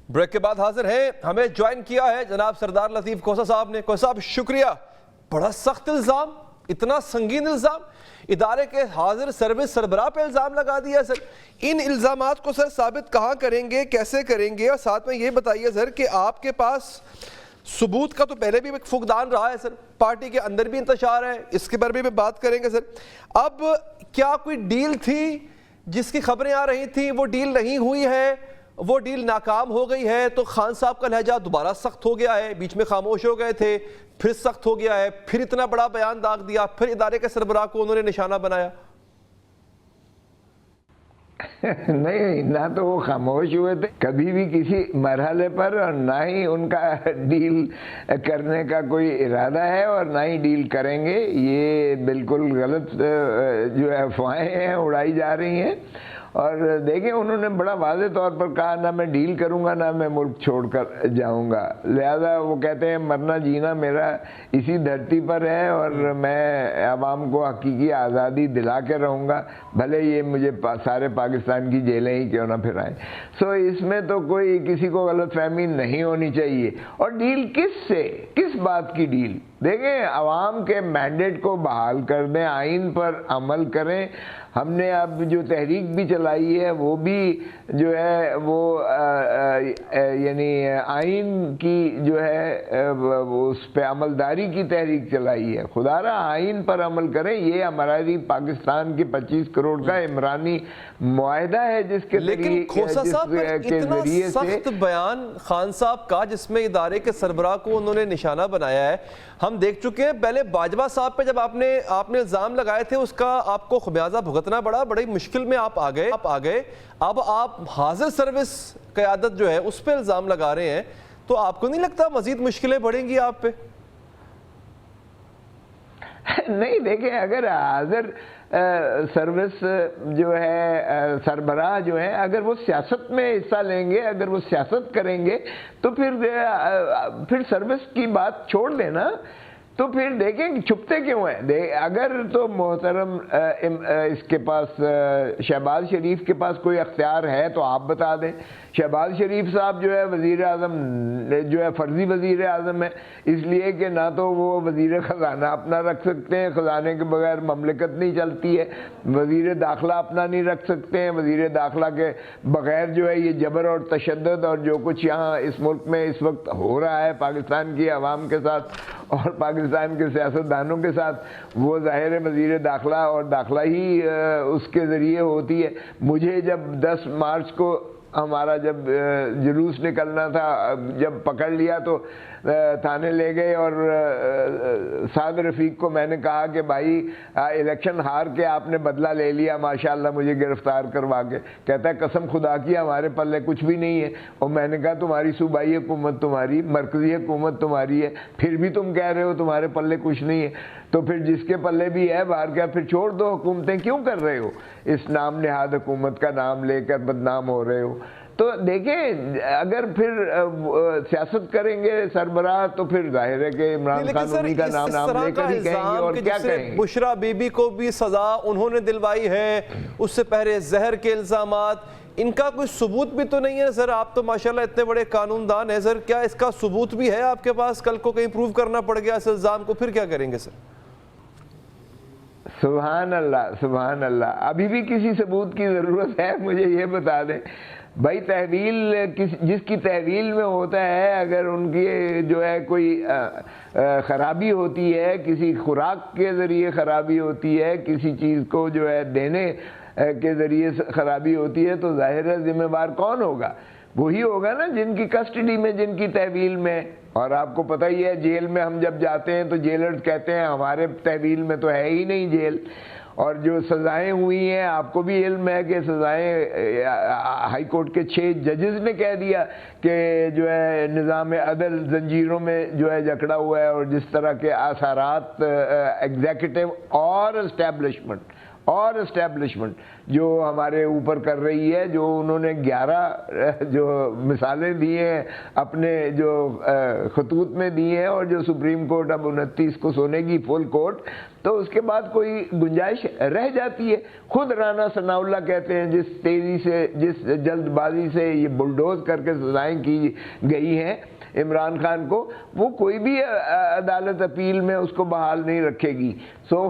Break کے بعد حاضر ہیں، ہمیں جوائن کیا ہے جناب سردار لطیف کوسہ صاحب نے۔ کوسہ صاحب شکریہ، بڑا سخت الزام، اتنا سنگین الزام، ادارے کے حاضر سروس سربراہ پہ الزام لگا دیا سر۔ ان الزامات کو سر ثابت کہاں کریں گے، کیسے کریں گے؟ اور ساتھ میں یہ بتائیے سر کہ آپ کے پاس ثبوت کا تو پہلے بھی ایک فقدان رہا ہے سر، پارٹی کے اندر بھی انتشار ہے، اس کے بارے میں بات کریں گے سر۔ اب کیا کوئی ڈیل تھی جس کی خبریں آ رہی تھیں، وہ ڈیل نہیں ہوئی ہے، وہ ڈیل ناکام ہو گئی ہے، تو خان صاحب کا لہجہ دوبارہ سخت ہو گیا ہے، بیچ میں خاموش ہو گئے تھے، پھر سخت ہو گیا ہے، پھر اتنا بڑا بیان داغ دیا، پھر ادارے کے سربراہ کو انہوں نے نشانہ بنایا؟ نہیں، نہ تو وہ خاموش ہوئے تھے کبھی بھی کسی مرحلے پر، اور نہ ہی ان کا ڈیل کرنے کا کوئی ارادہ ہے، اور نہ ہی ڈیل کریں گے۔ یہ بالکل غلط جو افواہیں ہیں اڑائی جا رہی ہیں۔ اور دیکھیں، انہوں نے بڑا واضح طور پر کہا نہ میں ڈیل کروں گا، نہ میں ملک چھوڑ کر جاؤں گا۔ لہذا وہ کہتے ہیں مرنا جینا میرا اسی دھرتی پر ہے، اور میں عوام کو حقیقی آزادی دلا کے رہوں گا، بھلے یہ مجھے سارے پاکستان کی جیلیں ہی کیوں نہ پھرائیں۔ سو اس میں تو کوئی کسی کو غلط فہمی نہیں ہونی چاہیے۔ اور ڈیل کس سے، کس بات کی ڈیل؟ دیکھیں، عوام کے مینڈیٹ کو بحال کر دیں، آئین پر عمل کریں۔ ہم نے اب جو تحریک بھی چلائی ہے وہ بھی جو ہے وہ یعنی آئین کی جو ہے اس پہ عملداری کی تحریک چلائی ہے۔ خدا را آئین پر عمل کریں، یہ ہماری پاکستان کی 25 کروڑ کا عمرانی معاہدہ ہے جس کے لیکن کھوسہ صاحب اتنا سخت بیان خان صاحب کا جس میں ادارے کے سربراہ کو انہوں نے نشانہ بنایا ہے، ہم دیکھ چکے ہیں۔ پہلے باجوہ صاحب پہ جب آپ نے الزام لگائے تھے، اس کا آپ کو خمیازہ بھگتنا پڑا، بڑی مشکل میں آپ آ گئے۔ اب آپ حاضر سروس قیادت جو ہے اس پہ الزام لگا رہے ہیں، تو آپ کو نہیں لگتا مزید مشکلیں بڑھیں گی آپ پہ؟ نہیں، دیکھیں، اگر حاضر سروس جو ہے سربراہ جو ہے اگر وہ سیاست میں حصہ لیں گے، اگر وہ سیاست کریں گے، تو پھر سروس کی بات چھوڑ دینا۔ تو پھر دیکھیں کہ چھپتے کیوں ہیں؟ اگر تو محترم اس کے پاس شہباز شریف کے پاس کوئی اختیار ہے تو آپ بتا دیں۔ شہباز شریف صاحب جو ہے وزیر اعظم جو ہے فرضی وزیر اعظم ہے، اس لیے کہ نہ تو وہ وزیر خزانہ اپنا رکھ سکتے ہیں، خزانے کے بغیر مملکت نہیں چلتی ہے، وزیر داخلہ اپنا نہیں رکھ سکتے ہیں، وزیر داخلہ کے بغیر جو ہے یہ جبر اور تشدد اور جو کچھ یہاں اس ملک میں اس وقت ہو رہا ہے پاکستان کی عوام کے ساتھ اور پاکستان کے سیاستدانوں کے ساتھ، وہ ظاہر وزیر داخلہ اور داخلہ ہی اس کے ذریعے ہوتی ہے۔ مجھے جب 10 مارچ کو ہمارا جب جلوس نکلنا تھا، جب پکڑ لیا تو تھانے لے گئے، اور سعد رفیق کو میں نے کہا کہ بھائی الیکشن ہار کے آپ نے بدلہ لے لیا ماشاءاللہ مجھے گرفتار کروا کے۔ کہتا ہے قسم خدا کی ہمارے پلے کچھ بھی نہیں ہے۔ اور میں نے کہا تمہاری صوبائی حکومت تمہاری، مرکزی حکومت تمہاری ہے، پھر بھی تم کہہ رہے ہو تمہارے پلے کچھ نہیں ہے۔ تو پھر جس کے پلے بھی ہے باہر کیا، پھر چھوڑ دو، حکومتیں کیوں کر رہے ہو؟ اس نام نہاد حکومت کا نام لے کر بدنام ہو رہے ہو۔ تو دیکھیں، اگر پھر سیاست کریں گے سربراہ تو پھر ظاہر ہے کہ عمران خان انہی کا نام لے کر ہی کہیں گے، اور کیا کہیں گے؟ بشرا بی بی کو بھی سزا انہوں نے دلوائی ہے، اس سے پہلے زہر کے الزامات، ان کا کوئی ثبوت بھی تو نہیں ہے سر؟ آپ تو ماشاءاللہ اتنے بڑے قانون دان ہیں سر، کیا اس کا ثبوت بھی ہے آپ کے پاس؟ کل کو کہیں پروف کرنا پڑ گیا اس الزام کو، پھر کیا کریں گے سر؟ سبحان اللہ، سبحان اللہ، ابھی بھی کسی ثبوت کی ضرورت ہے؟ مجھے یہ بتا دیں بھائی، تحویل جس کی تحویل میں ہوتا ہے، اگر ان کی جو ہے کوئی خرابی ہوتی ہے، کسی خوراک کے ذریعے خرابی ہوتی ہے، کسی چیز کو جو ہے دینے کے ذریعے خرابی ہوتی ہے، تو ظاہر ہے ذمہ دار کون ہوگا؟ وہی ہوگا نا جن کی کسٹڈی میں، جن کی تحویل میں۔ اور آپ کو پتہ ہی ہے جیل میں ہم جب جاتے ہیں تو جیلرز کہتے ہیں ہمارے تحویل میں تو ہے ہی نہیں جیل۔ اور جو سزائیں ہوئی ہیں، آپ کو بھی علم ہے کہ سزائیں ہائی کورٹ کے 6 ججز نے کہہ دیا کہ جو ہے نظام عدل زنجیروں میں جو ہے جکڑا ہوا ہے، اور جس طرح کے اثرات ایگزیکٹو اور اسٹیبلشمنٹ جو ہمارے اوپر کر رہی ہے، جو انہوں نے 11 جو مثالیں دی ہیں اپنے جو خطوط میں دی ہیں، اور جو سپریم کورٹ اب 29 کو سونے کی فل کورٹ، تو اس کے بعد کوئی گنجائش رہ جاتی ہے؟ خود رانا ثناء اللہ کہتے ہیں جس تیزی سے، جس جلد بازی سے یہ بلڈوز کر کے سزائیں کی گئی ہیں عمران خان کو، وہ کوئی بھی عدالت اپیل میں اس کو بحال نہیں رکھے گی. سو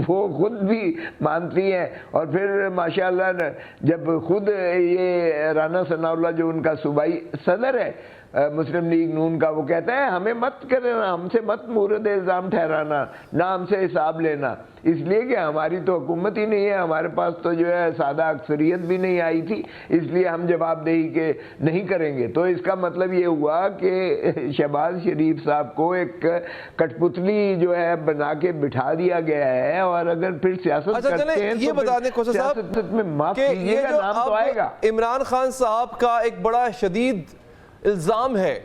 وہ خود بھی مانتی ہیں. اور پھر ماشاءاللہ جب خود یہ رانا ثناء اللہ جو ان کا صوبائی صدر ہے مسلم لیگ نون کا، وہ کہتا ہے ہمیں مت کرنا، ہم سے مت مورد الزام ٹھہرانا، نہ ہم سے حساب لینا، اس لیے کہ ہماری تو حکومت ہی نہیں ہے، ہمارے پاس تو جو ہے سادہ اکثریت بھی نہیں آئی تھی، اس لیے ہم جواب دہی کے نہیں کریں گے. تو اس کا مطلب یہ ہوا کہ شہباز شریف صاحب کو ایک کٹ پتلی جو ہے بنا کے بٹھا دیا گیا ہے. اور اگر پھر سیاست کرتے ہیں یہ بتا دیں کوسا صاحب سیاست میں معاف کیجیے گا، نام تو آئے گا. عمران خان صاحب کا ایک بڑا شدید الزام ہے،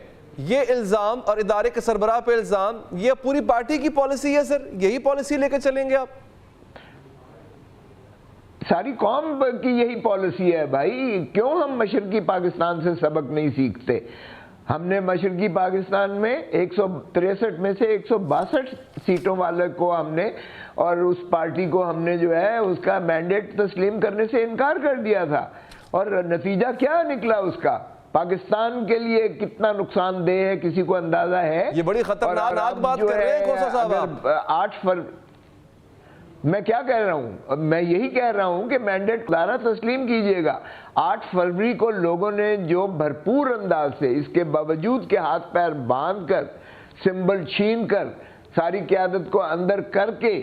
یہ الزام اور ادارے کے سربراہ پہ الزام، یہ پوری پارٹی کی پالیسی ہے سر، یہی پالیسی لے کے چلیں گے آپ؟ ساری قوم کی یہی پالیسی ہے بھائی. کیوں ہم مشرقی پاکستان سے سبق نہیں سیکھتے؟ ہم نے مشرقی پاکستان میں 163 میں سے 162 سیٹوں والے کو ہم نے، اور اس پارٹی کو ہم نے جو ہے اس کا مینڈیٹ تسلیم کرنے سے انکار کر دیا تھا. اور نتیجہ کیا نکلا اس کا؟ پاکستان کے لیے کتنا نقصان دہ ہے کسی کو اندازہ ہے؟ یہ بڑی خطرناک بات کر رہے ہیں کوسا صاحب. 8 میں کیا کہہ رہا ہوں؟ میں یہی کہہ رہا ہوں کہ مینڈیٹ دوبارہ تسلیم کیجئے گا. 8 فروری کو لوگوں نے جو بھرپور انداز سے، اس کے باوجود کہ ہاتھ پیر باندھ کر، سمبل چھین کر، ساری قیادت کو اندر کر کے،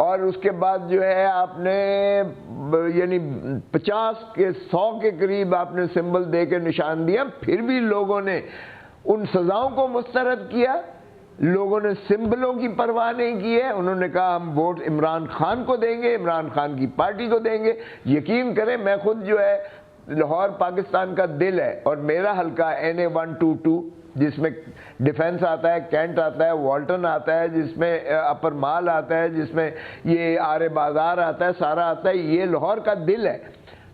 اور اس کے بعد جو ہے آپ نے یعنی 50 کے 100 کے قریب آپ نے سمبل دے کے نشان دیا، پھر بھی لوگوں نے ان سزاؤں کو مسترد کیا. لوگوں نے سمبلوں کی پرواہ نہیں کی ہے. انہوں نے کہا ہم ووٹ عمران خان کو دیں گے، عمران خان کی پارٹی کو دیں گے. یقین کریں میں خود جو ہے لاہور پاکستان کا دل ہے، اور میرا حلقہ NA 122 جس میں ڈیفنس آتا ہے، کینٹ آتا ہے، والٹن آتا ہے، جس میں اپر مال آتا ہے، جس میں یہ آرے بازار آتا ہے، سارا آتا ہے، یہ لاہور کا دل ہے.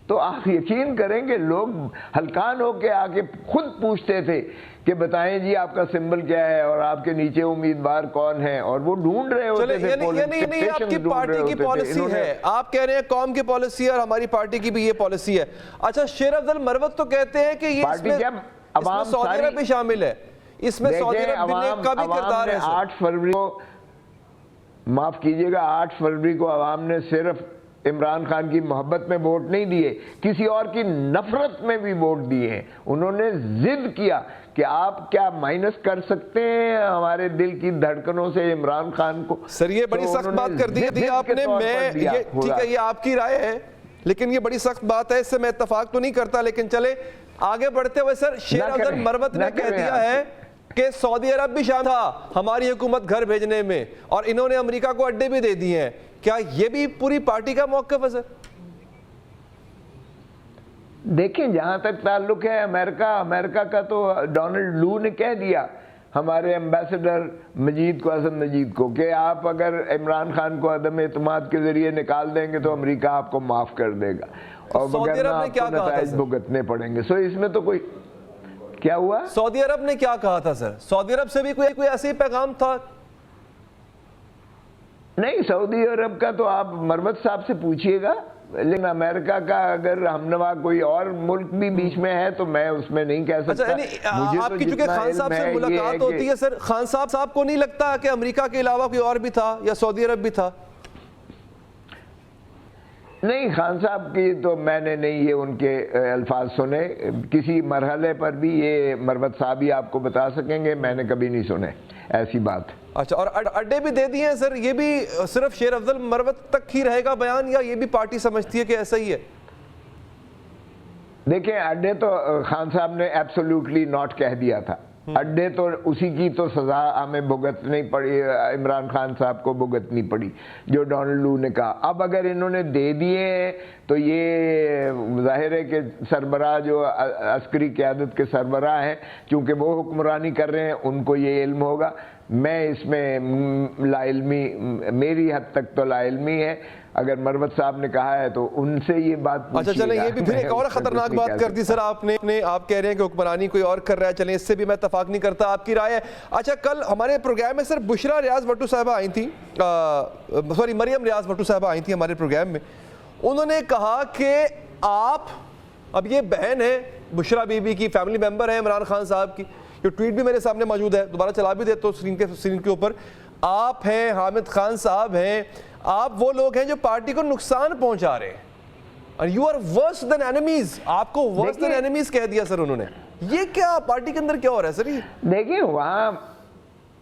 تو آپ یقین کریں کہ لوگ ہلکان ہو کے آ کے خود پوچھتے تھے کہ بتائیں جی آپ کا سمبل کیا ہے اور آپ کے نیچے امیدوار کون ہیں، اور وہ ڈھونڈ رہے ہوتے تھے. یعنی آپ کی پارٹی کی پالیسی ہے، آپ کہہ رہے ہیں قوم کی پالیسی ہے اور ہماری پارٹی کی بھی یہ پالیسی ہے. اچھا شیر افضل مروت تو کہتے ہیں کہ یہ اس میں سعودی عرب بھی شامل ہے، اس میں سعودی عرب کا بھی کردار ہے. 8 فروری کو، معاف کیجئے گا، 8 فروری کو عوام نے صرف عمران خان کی محبت میں ووٹ نہیں دیے، کسی اور کی نفرت میں بھی ووٹ دیے ہیں. انہوں نے ضد کیا کہ آپ کیا مائنس کر سکتے ہیں ہمارے دل کی دھڑکنوں سے عمران خان کو. سر یہ بڑی سخت بات کر دی آپ نے. میں ٹھیک ہے یہ آپ کی رائے ہے، لیکن یہ بڑی سخت بات ہے، اس سے میں اتفاق تو نہیں کرتا. لیکن چلے آگے بڑھتے ہوئے سر، شیر افضل مروت نے کہہ دیا ہے کہ سعودی عرب بھی شامل تھا ہماری حکومت گھر بھیجنے میں، اور انہوں نے امریکہ کو اڈے بھی دے دیے ہیں. کیا یہ بھی پوری پارٹی کا موقف ہے سر؟ دیکھیں جہاں تک تعلق ہے امریکہ کا تو ڈونلڈ لو نے کہہ دیا ہمارے ایمبیسڈر مجید کو، حسن مجید کو، کہ آپ اگر عمران خان کو عدم اعتماد کے ذریعے نکال دیں گے تو امریکہ آپ کو معاف کر دے گا، اور وگرنہ آپ کو نتائج بھگتنے پڑیں گے. سو اس میں تو کوئی کیا ہوا؟ سعودی عرب نے کیا کہا تھا سر؟ سعودی عرب سے بھی کوئی ایسے ہی پیغام تھا؟ نہیں، سعودی عرب کا تو آپ مروت صاحب سے پوچھئے گا، لیکن امریکہ کا اگر ہمنوا کوئی اور ملک بھی بیچ میں ہے تو میں اس میں نہیں کہہ سکتا. آپ کی چونکہ خان صاحب سے ملاقات ہوتی ہے سر، خان صاحب کو نہیں لگتا کہ امریکہ کے علاوہ کوئی اور بھی تھا یا سعودی عرب بھی تھا؟ نہیں، خان صاحب کی تو میں نے نہیں یہ ان کے الفاظ سنے کسی مرحلے پر بھی. یہ مروت صاحب ہی آپ کو بتا سکیں گے، میں نے کبھی نہیں سنے ایسی بات. اچھا، اور اڈے بھی دے دیے ہیں سر، یہ بھی صرف شیر افضل مروت تک ہی رہے گا بیان، یا یہ بھی پارٹی سمجھتی ہے کہ ایسا ہی ہے؟ دیکھیں اڈے تو خان صاحب نے ایبسولوٹلی ناٹ کہہ دیا تھا. اڈے تو اسی کی تو سزا ہمیں بھگتنی پڑی، عمران خان صاحب کو بھگتنی پڑی جو ڈونلڈ لو نے کہا. اب اگر انہوں نے دے دیے ہیں تو یہ ظاہر ہے کہ سربراہ جو عسکری قیادت کے سربراہ ہیں، چونکہ وہ حکمرانی کر رہے ہیں، ان کو یہ علم ہوگا. میں اس میں لا علمی، میری حد تک تو لا علمی ہے. اگر مروت صاحب نے کہا ہے تو ان سے یہ بات اچھا چلیں یہ بھی پھر ایک اور خطرناک بات کر دی سر آپ نے، آپ کہہ رہے ہیں کہ حکمرانی کوئی اور کر رہا ہے، چلیں اس سے بھی میں اتفاق نہیں کرتا، آپ کی رائے ہے۔ اچھا کل ہمارے پروگرام میں سر بشرا ریاض بھٹو صاحبہ آئی تھیں، سوری مریم ریاض بھٹو صاحبہ آئی تھیں ہمارے پروگرام میں، انہوں نے کہا کہ آپ، اب یہ بہن ہے بشرا بی بی کی، فیملی ممبر ہیں عمران خان صاحب کی، یہ ٹویٹ بھی میرے سامنے موجود ہے، دوبارہ چلا بھی دیتا ہوں اسکرین کے اوپر، آپ ہیں، حامد خان صاحب ہیں، آپ وہ لوگ ہیں جو پارٹی کو نقصان پہنچا رہے ہیں، اور you are worse than enemies, آپ کو ورس دین اینیمیز کہہ دیا سر انہوں نے۔ یہ کیا پارٹی کے اندر کیا ہو رہا ہے سر؟ یہ دیکھیں وہاں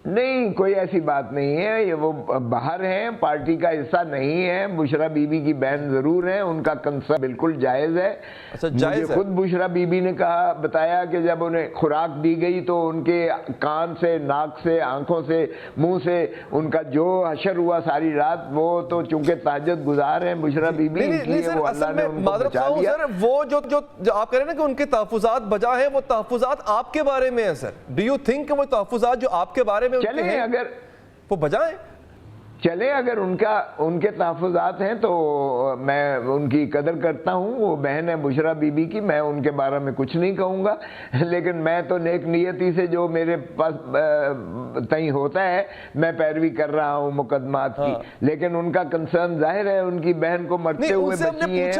نہیں کوئی ایسی بات نہیں ہے، یہ وہ باہر ہیں، پارٹی کا حصہ نہیں ہے، بشرا بی بی کی بہن ضرور ہیں، ان کا کنسرن بالکل جائز ہے۔ اچھا جائز ہے، خود بشرا بی بی نے کہا، بتایا کہ جب انہیں خوراک دی گئی تو ان کے کان سے، ناک سے، آنکھوں سے، منہ سے ان کا جو حشر ہوا ساری رات، وہ تو چونکہ تہجد گزار ہیں بشرا بی بی، اس لیے وہ اللہ نے ان کو بچا لیا۔ وہ جو آپ کہہ رہے ہیں نا کہ ان کے تحفظات بجا ہیں، وہ تحفظات آپ کے بارے میں ہیں سر، ڈو یو تھنک کہ وہ تحفظات جو آپ کے بارے میں چلیں اگر وہ بجائیں، چلیں اگر ان کے تحفظات ہیں تو میں ان کی قدر کرتا ہوں، وہ بہن ہے بشرا بی بی کی، میں ان کے بارے میں کچھ نہیں کہوں گا، لیکن میں تو نیک نیتی سے جو میرے پاس تئیں ہوتا ہے میں پیروی کر رہا ہوں مقدمات کی، لیکن ان کا کنسرن ظاہر ہے ان کی بہن کو مرتے ہوئے بچی ہیں۔